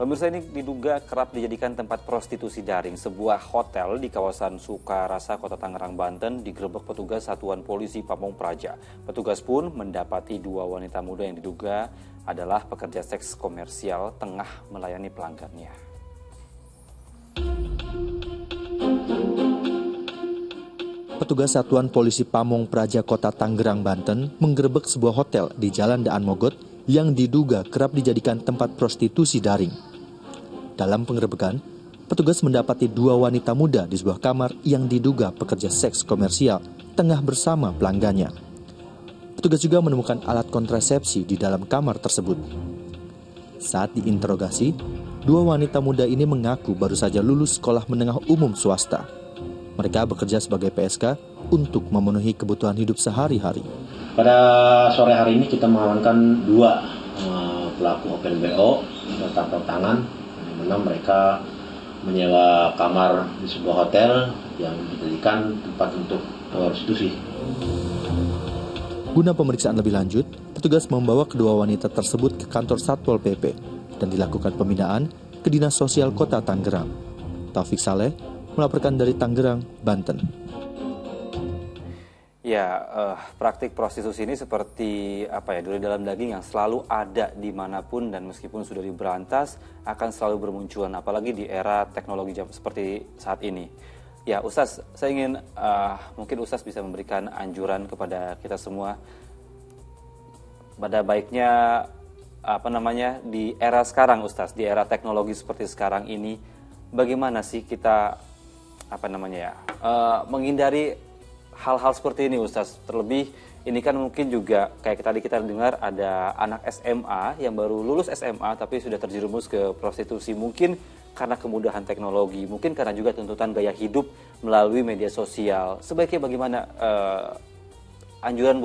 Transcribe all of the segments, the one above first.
Pemirsa, ini diduga kerap dijadikan tempat prostitusi daring. Sebuah hotel di kawasan Sukarasa, Kota Tangerang, Banten digerebek petugas Satuan Polisi Pamong Praja. Petugas pun mendapati dua wanita muda yang diduga adalah pekerja seks komersial tengah melayani pelanggannya. Petugas Satuan Polisi Pamong Praja Kota Tangerang, Banten menggerebek sebuah hotel di Jalan Daan Mogot yang diduga kerap dijadikan tempat prostitusi daring. Dalam penggerebekan, petugas mendapati dua wanita muda di sebuah kamar yang diduga pekerja seks komersial tengah bersama pelanggannya. Petugas juga menemukan alat kontrasepsi di dalam kamar tersebut. Saat diinterogasi, dua wanita muda ini mengaku baru saja lulus sekolah menengah umum swasta. Mereka bekerja sebagai PSK untuk memenuhi kebutuhan hidup sehari-hari. Pada sore hari ini kita mengamankan dua pelaku open BO tertangkap tangan, di mana mereka menyewa kamar di sebuah hotel yang dijadikan tempat untuk prostitusi. Guna pemeriksaan lebih lanjut, petugas membawa kedua wanita tersebut ke kantor Satpol PP dan dilakukan pembinaan ke Dinas Sosial Kota Tangerang. Taufik Saleh melaporkan dari Tangerang, Banten. Ya, praktik prostitusi ini seperti duri dalam daging yang selalu ada dimanapun dan meskipun sudah diberantas akan selalu bermunculan, apalagi di era teknologi seperti saat ini. Ya, Ustaz, saya ingin mungkin Ustaz bisa memberikan anjuran kepada kita semua pada baiknya di era sekarang, Ustaz, di era teknologi seperti sekarang ini, bagaimana sih kita menghindari hal-hal seperti ini, Ustaz? Terlebih ini kan mungkin juga kayak tadi kita dengar ada anak SMA yang baru lulus SMA tapi sudah terjerumus ke prostitusi, mungkin karena kemudahan teknologi, mungkin karena juga tuntutan gaya hidup melalui media sosial. Sebaiknya bagaimana anjuran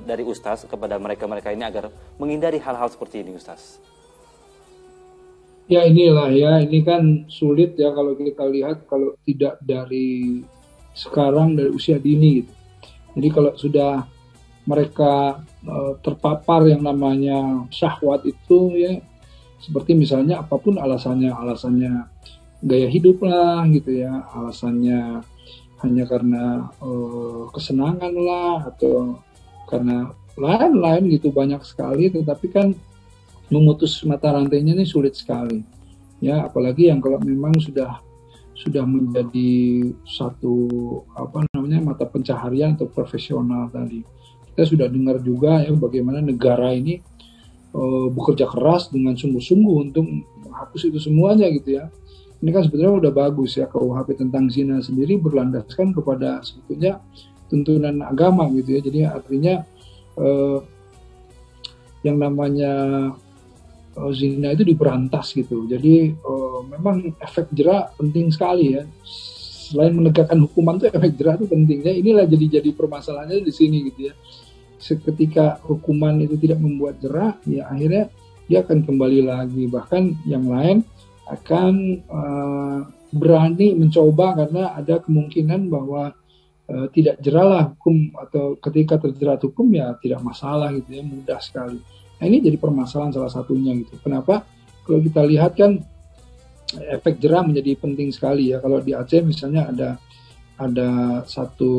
dari Ustaz kepada mereka ini agar menghindari hal-hal seperti ini, Ustaz? Ya inilah ya, ini kan sulit ya kalau kita lihat kalau tidak dari sekarang, dari usia dini gitu. Jadi kalau sudah mereka terpapar yang namanya syahwat itu ya, seperti misalnya apapun alasannya gaya hidup lah gitu ya, alasannya hanya karena kesenangan lah atau karena lain-lain gitu, banyak sekali. Tetapi kan memutus mata rantainya ini sulit sekali ya, apalagi yang kalau memang sudah menjadi satu mata pencaharian atau profesional tadi. Kita sudah dengar juga ya bagaimana negara ini bekerja keras dengan sungguh-sungguh untuk menghapus itu semuanya gitu ya. Ini kan sebetulnya udah bagus ya, KUHP tentang zina sendiri berlandaskan kepada sebetulnya tuntunan agama gitu ya. Jadi artinya yang namanya zina itu diberantas gitu. Jadi memang efek jera penting sekali ya. Selain menegakkan hukuman tuh efek jera itu pentingnya. Inilah jadi permasalahannya di sini gitu ya. Ketika hukuman itu tidak membuat jera, ya akhirnya dia akan kembali lagi. Bahkan yang lain akan berani mencoba karena ada kemungkinan bahwa tidak jeralah hukum, atau ketika terjerat hukum ya tidak masalah gitu ya, mudah sekali. Nah, ini jadi permasalahan salah satunya gitu. Kenapa? Kalau kita lihat kan efek jera menjadi penting sekali ya. Kalau di Aceh misalnya ada satu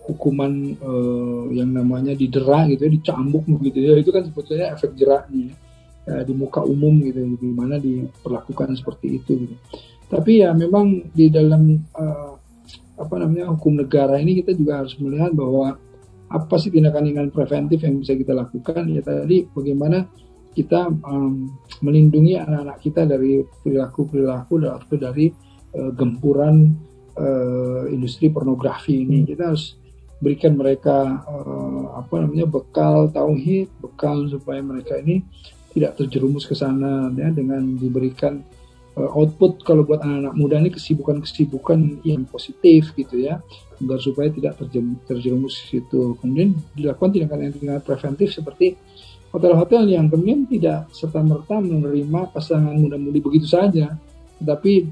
hukuman yang namanya didera gitu ya, dicambuk gitu ya. Itu kan sebetulnya efek jerahnya ya, di muka umum gitu, di mana diperlakukan seperti itu gitu. Tapi ya memang di dalam hukum negara ini kita juga harus melihat bahwa apa sih tindakan preventif yang bisa kita lakukan ya, tadi bagaimana kita melindungi anak-anak kita dari perilaku dari gempuran industri pornografi ini. Kita harus berikan mereka bekal tauhid, bekal supaya mereka ini tidak terjerumus ke sana ya, dengan diberikan output kalau buat anak-anak muda ini kesibukan yang positif gitu ya, agar supaya tidak terjerumus ke situ. Kemudian dilakukan tindakan preventif seperti hotel-hotel yang kemudian tidak serta-merta menerima pasangan muda-mudi begitu saja, tetapi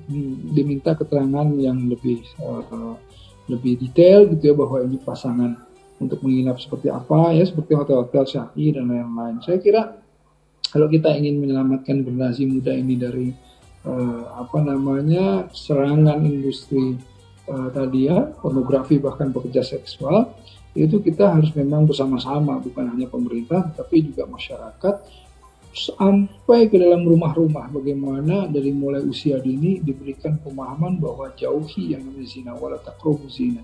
diminta keterangan yang lebih detail gitu ya, bahwa ini pasangan untuk menginap seperti apa ya, seperti hotel-hotel Syahid dan lain-lain. Saya kira Kalau kita ingin menyelamatkan generasi muda ini dari serangan industri tadi ya, pornografi bahkan pekerja seksual, itu kita harus memang bersama-sama, bukan hanya pemerintah tapi juga masyarakat, sampai ke dalam rumah-rumah, bagaimana dari mulai usia dini diberikan pemahaman bahwa jauhi yang namanya zina, wala taqrabu zina,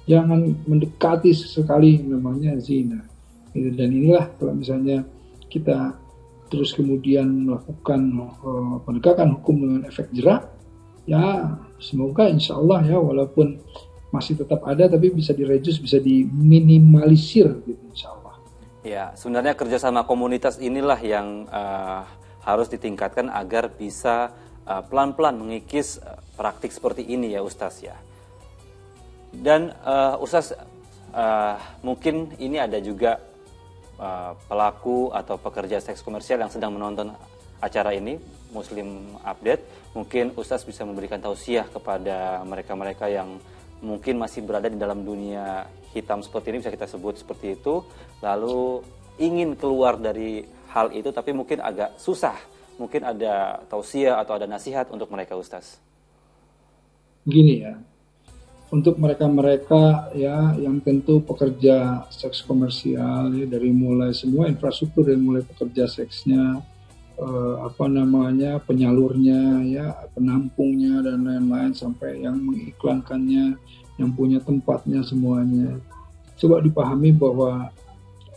jangan mendekati sesekali yang namanya zina. Dan inilah kalau misalnya kita terus kemudian melakukan penegakan hukum dengan efek jerak, ya semoga insya Allah ya, walaupun masih tetap ada tapi bisa direduce, bisa diminimalisir gitu insya Allah. Ya, sebenarnya kerjasama komunitas inilah yang harus ditingkatkan agar bisa pelan-pelan mengikis praktik seperti ini ya Ustaz ya. Dan Ustaz, mungkin ini ada juga pelaku atau pekerja seks komersial yang sedang menonton acara ini, Muslim Update. Mungkin Ustaz bisa memberikan tausiah kepada mereka-mereka yang mungkin masih berada di dalam dunia hitam seperti ini, bisa kita sebut seperti itu, lalu ingin keluar dari hal itu tapi mungkin agak susah. Mungkin ada tausiah atau ada nasihat untuk mereka Ustaz. Gini ya, untuk mereka-mereka ya yang tentu pekerja seks komersial ya, dari mulai semua infrastruktur, dari mulai pekerja seksnya, penyalurnya ya, penampungnya dan lain-lain, sampai yang mengiklankannya, yang punya tempatnya, semuanya. Coba dipahami bahwa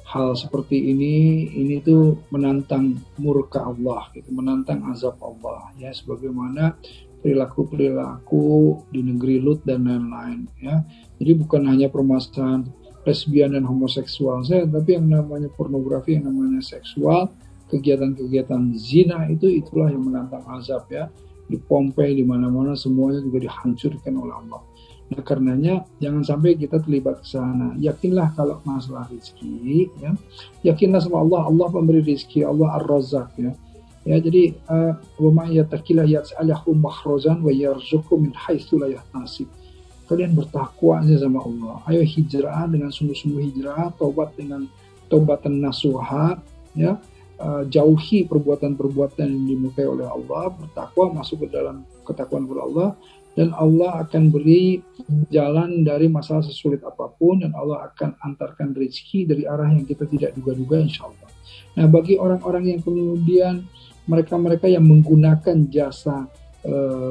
hal seperti ini tuh menantang murka Allah, gitu, menantang azab Allah ya, sebagaimana perilaku-perilaku di negeri Lut dan lain-lain ya. Jadi bukan hanya permasalahan lesbian dan homoseksual saja, tapi yang namanya pornografi, yang namanya seksual, kegiatan-kegiatan zina itulah yang menantang azab ya. Di Pompei, di mana-mana semuanya juga dihancurkan oleh Allah. Nah, karenanya jangan sampai kita terlibat ke sana. Yakinlah kalau masalah rezeki ya. Yakinlah sama Allah, Allah pemberi rezeki, Allah Ar-Razzaq ya. Ya, jadi wa may yattaqillah yaj'alhu makhrajan wa yarzuqhu min haitsu la yahtasib. Kalian bertakwa aja sama Allah. Ayo hijrah dengan sungguh-sungguh hijrah, tobat dengan tobatan nasuha ya. Jauhi perbuatan-perbuatan yang dimurkai oleh Allah, bertakwa, masuk ke dalam ketakwaan kepada Allah, dan Allah akan beri jalan dari masalah sesulit apapun, dan Allah akan antarkan rezeki dari arah yang kita tidak duga-duga insya Allah. Nah, bagi orang-orang yang kemudian mereka-mereka yang menggunakan jasa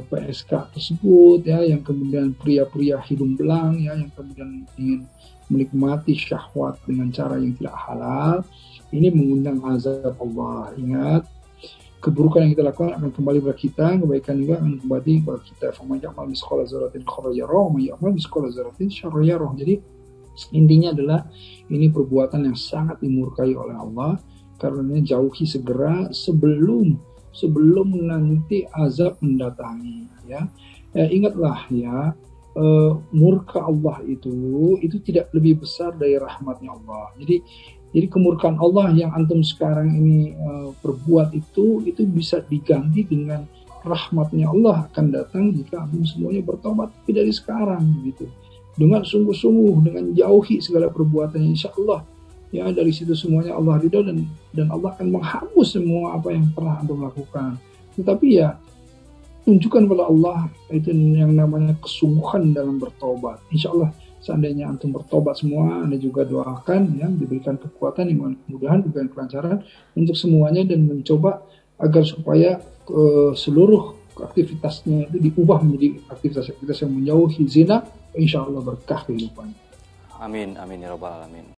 PSK tersebut ya, yang kemudian pria-pria hidung belang ya, yang kemudian ingin menikmati syahwat dengan cara yang tidak halal, ini mengundang azab Allah. Ingat, keburukan yang kita lakukan akan kembali kepada kita, kebaikan juga akan kembali kepada kita. Faman ya'mal misqala dzarratin khairan yarah, wa man ya'mal misqala dzarratin syarran yarah. Jadi intinya adalah ini perbuatan yang sangat dimurkai oleh Allah, karena jauhi segera sebelum nanti azab mendatangi ya. Ingatlah ya, murka Allah itu tidak lebih besar dari rahmatnya Allah. Jadi kemurkaan Allah yang antum sekarang ini perbuat itu bisa diganti dengan rahmatnya Allah akan datang jika antum semuanya bertobat, tapi dari sekarang gitu. Dengan sungguh-sungguh, dengan jauhi segala perbuatan, insya Allah ya, dari situ semuanya Allah ridho, dan Allah akan menghapus semua apa yang pernah antum lakukan. Tetapi ya, tunjukkan kepada Allah itu yang namanya kesungguhan dalam bertobat. Insya Allah seandainya antum bertobat semua, Anda juga doakan ya, diberikan kekuatan, iman, kemudahan, diberikan kelancaran untuk semuanya, dan mencoba agar supaya seluruh aktivitasnya itu diubah menjadi aktivitas-aktivitas yang menjauhi zina. Insya Allah berkah kehidupannya. Amin, amin ya rabbal alamin.